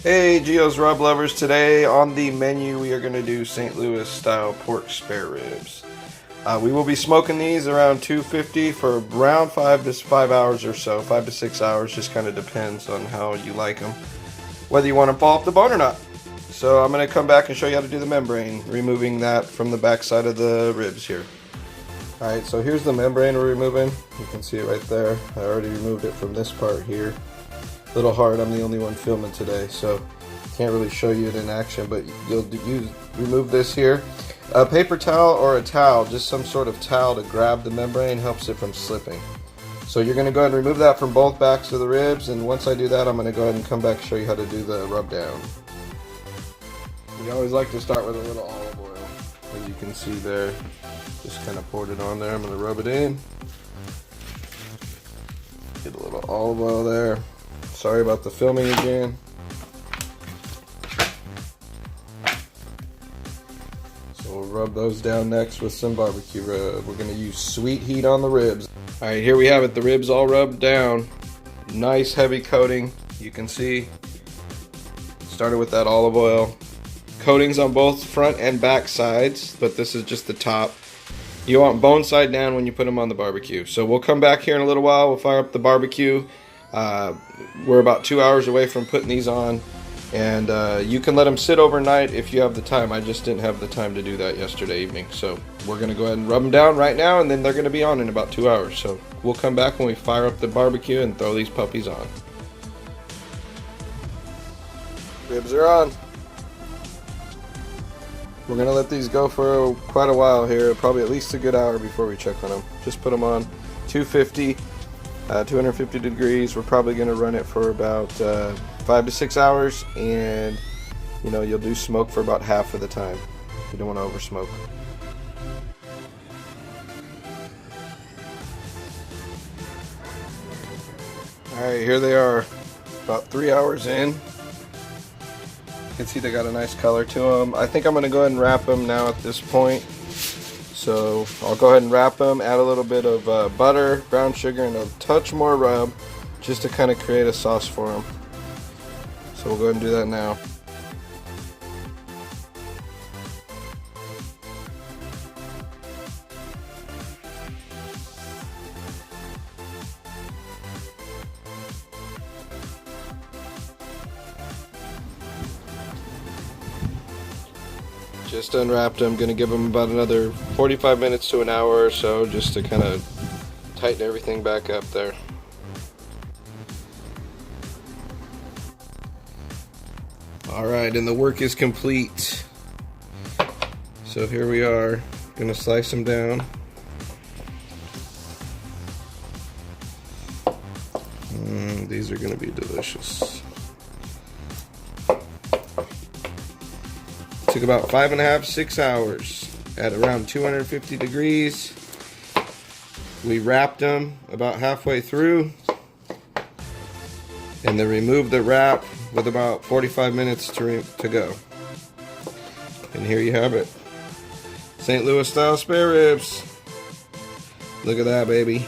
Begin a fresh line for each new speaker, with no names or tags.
Hey Geo's Rub Lovers, today on the menu we are going to do St. Louis style pork spare ribs. We will be smoking these around 250 for around 5 hours or so, 5 to 6 hours, just kind of depends on how you like them, whether you want to fall off the bone or not. So I'm going to come back and show you how to do the membrane, removing that from the back side of the ribs here. Alright, so here's the membrane we're removing. You can see it right there. I already removed it from this part here. A little hard, I'm the only one filming today, so can't really show you it in action, but you'll remove this here. A paper towel or a towel, just some sort of towel to grab the membrane, helps it from slipping. So you're going to go ahead and remove that from both backs of the ribs, and once I do that, I'm going to go ahead and come back and show you how to do the rub down. We always like to start with a little olive oil, as you can see there. Just kind of poured it on there. I'm going to rub it in. Get a little olive oil there. Sorry about the filming again. So we'll rub those down next with some barbecue rub. We're going to use sweet heat on the ribs. Alright, here we have it. The ribs all rubbed down. Nice heavy coating. You can see. Started with that olive oil. Coatings on both front and back sides, but this is just the top. You want bone side down when you put them on the barbecue. So we'll come back here in a little while. We'll fire up the barbecue. We're about 2 hours away from putting these on, and you can let them sit overnight if you have the time. I just didn't have the time to do that yesterday evening, so we're going to go ahead and rub them down right now, and then they're going to be on in about 2 hours. So we'll come back when we fire up the barbecue and throw these puppies on. Ribs are on. We're going to let these go for quite a while here, probably at least a good hour before we check on them. Just put them on 250. 250 degrees. We're probably going to run it for about 5 to 6 hours, and you know, you'll do smoke for about half of the time. You don't want to over smoke. Alright, here they are, about 3 hours in. You can see they got a nice color to them. I think I'm going to go ahead and wrap them now at this point. So I'll go ahead and wrap them, add a little bit of butter, brown sugar, and a touch more rub just to kind of create a sauce for them. So we'll go ahead and do that now. Just unwrapped them. Going to give them about another 45 minutes to an hour or so just to kind of tighten everything back up there. Alright, and the work is complete. So here we are. Going to slice them down. These are going to be delicious. Took about 5.5 to 6 hours at around 250 degrees. We wrapped them about halfway through and then removed the wrap with about 45 minutes to go. And here you have it. St. Louis style spare ribs. Look at that, baby.